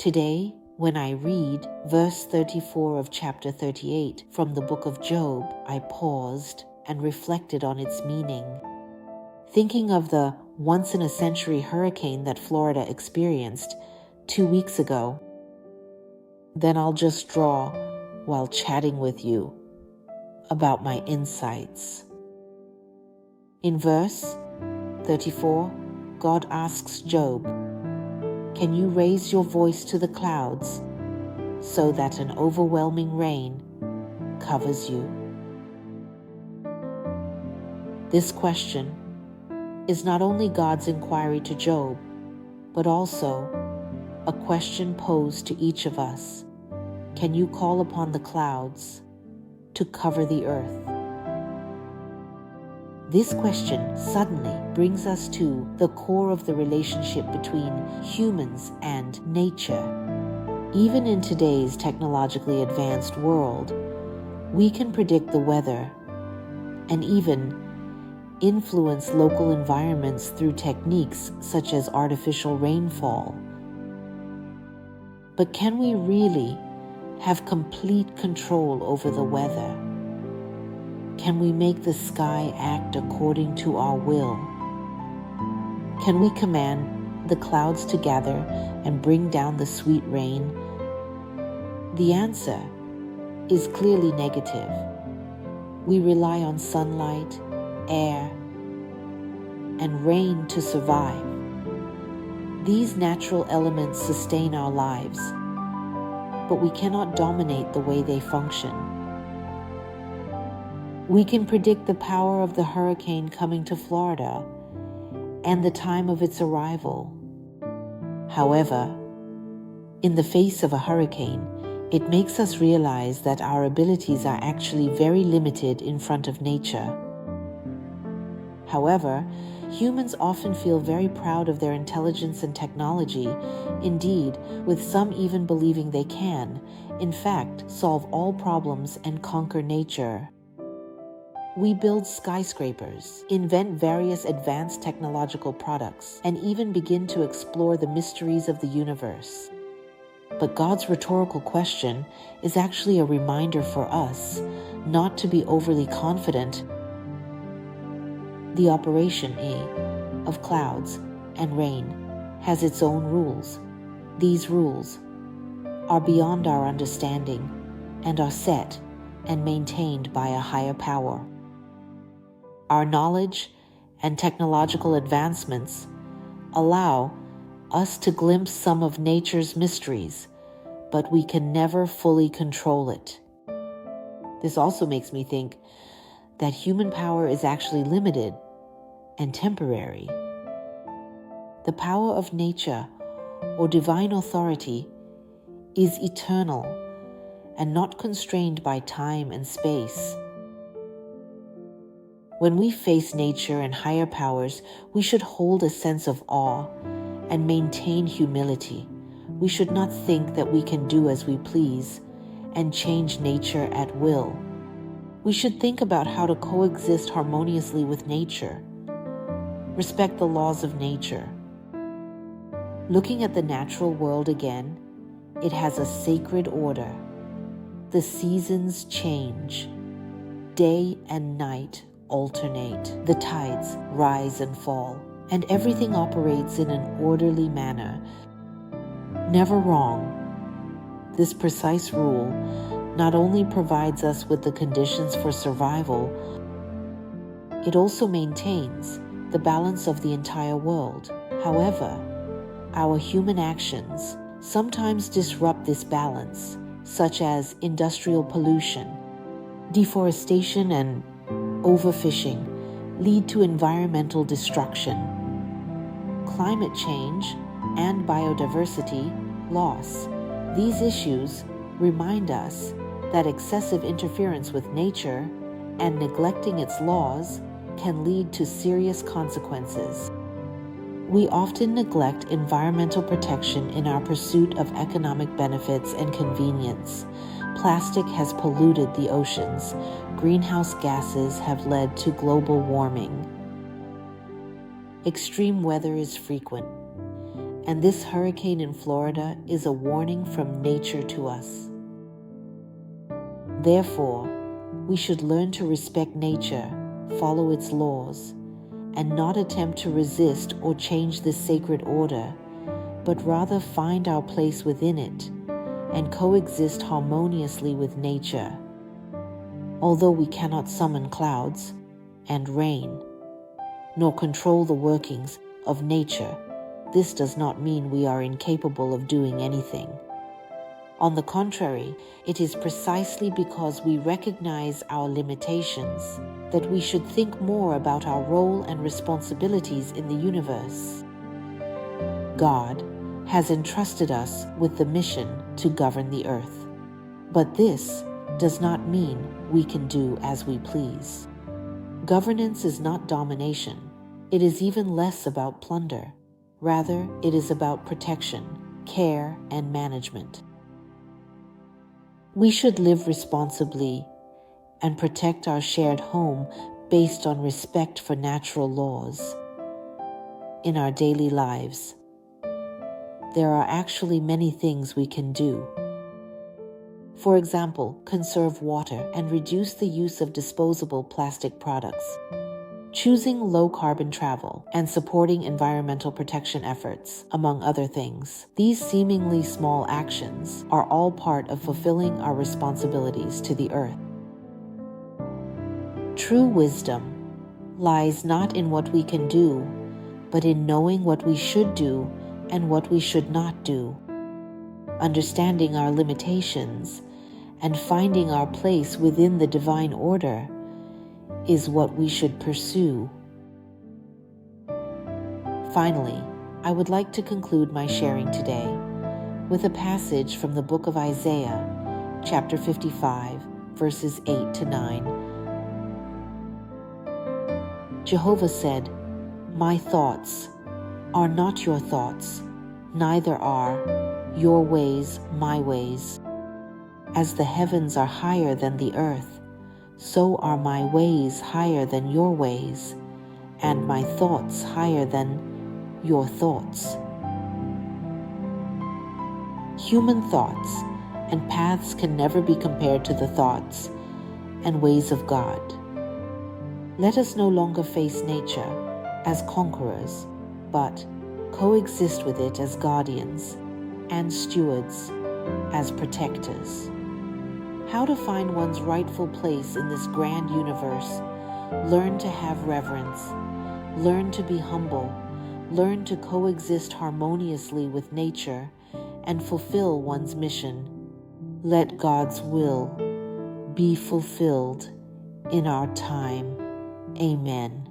Today, when I read verse 34 of chapter 38 from the book of Job, I paused and reflected on its meaning. Thinking of the once-in-a-century hurricane that Florida experienced 2 weeks ago, then I'll just draw while chatting with you about my insights. In verse 34, God asks Job, "Can you raise your voice to the clouds so that an overwhelming rain covers you?" This question is not only God's inquiry to Job, but also a question posed to each of us. Can you call upon the clouds to cover the earth? This question suddenly brings us to the core of the relationship between humans and nature. Even in today's technologically advanced world, we can predict the weather and even influence local environments through techniques such as artificial rainfall. But can we really have complete control over the weather? Can we make the sky act according to our will? Can we command the clouds to gather and bring down the sweet rain? The answer is clearly negative. We rely on sunlight, air, and rain to survive. These natural elements sustain our lives, but we cannot dominate the way they function. We can predict the power of the hurricane coming to Florida and the time of its arrival. However, in the face of a hurricane, it makes us realize that our abilities are actually very limited in front of nature. However, humans often feel very proud of their intelligence and technology, indeed, with some even believing they can, in fact, solve all problems and conquer nature. We build skyscrapers, invent various advanced technological products, and even begin to explore the mysteries of the universe. But God's rhetorical question is actually a reminder for us not to be overly confident. The operation of clouds and rain has its own rules. These rules are beyond our understanding and are set and maintained by a higher power. Our knowledge and technological advancements allow us to glimpse some of nature's mysteries, but we can never fully control it. This also makes me think that human power is actually limited and temporary. The power of nature or divine authority is eternal and not constrained by time and space. When we face nature and higher powers, we should hold a sense of awe and maintain humility. We should not think that we can do as we please and change nature at will. We should think about how to coexist harmoniously with nature. Respect the laws of nature. Looking at the natural world again, it has a sacred order. The seasons change. Day and night alternate. The tides rise and fall, and everything operates in an orderly manner. Never wrong. This precise rule not only provides us with the conditions for survival, it also maintains the balance of the entire world. However, our human actions sometimes disrupt this balance, such as industrial pollution, deforestation, and overfishing lead to environmental destruction. Climate change and biodiversity loss. These issues remind us that excessive interference with nature and neglecting its laws can lead to serious consequences. We often neglect environmental protection in our pursuit of economic benefits and convenience. Plastic has polluted the oceans. Greenhouse gases have led to global warming. Extreme weather is frequent. And this hurricane in Florida is a warning from nature to us. Therefore, we should learn to respect nature, follow its laws, and not attempt to resist or change this sacred order, but rather find our place within it and coexist harmoniously with nature. Although we cannot summon clouds and rain, nor control the workings of nature, this does not mean we are incapable of doing anything. On the contrary, it is precisely because we recognize our limitations that we should think more about our role and responsibilities in the universe. God has entrusted us with the mission to govern the earth, but this does not mean we can do as we please. Governance is not domination. It is even less about plunder. Rather, it is about protection, care, and management. We should live responsibly and protect our shared home based on respect for natural laws. In our daily lives, there are actually many things we can do. For example, conserve water and reduce the use of disposable plastic products. Choosing low-carbon travel and supporting environmental protection efforts, among other things. These seemingly small actions are all part of fulfilling our responsibilities to the earth. True wisdom lies not in what we can do, but in knowing what we should do and what we should not do. Understanding our limitations and finding our place within the divine order is what we should pursue. Finally, I would like to conclude my sharing today with a passage from the book of Isaiah, chapter 55, verses 8 to 9. Jehovah said, "My thoughts are not your thoughts, neither are your ways my ways. As the heavens are higher than the earth, so are my ways higher than your ways, and my thoughts higher than your thoughts." Human thoughts and paths can never be compared to the thoughts and ways of God. Let us no longer face nature as conquerors, but coexist with it as guardians and stewards, as protectors. How to find one's rightful place in this grand universe? Learn to have reverence. Learn to be humble. Learn to coexist harmoniously with nature and fulfill one's mission. Let God's will be fulfilled in our time. Amen.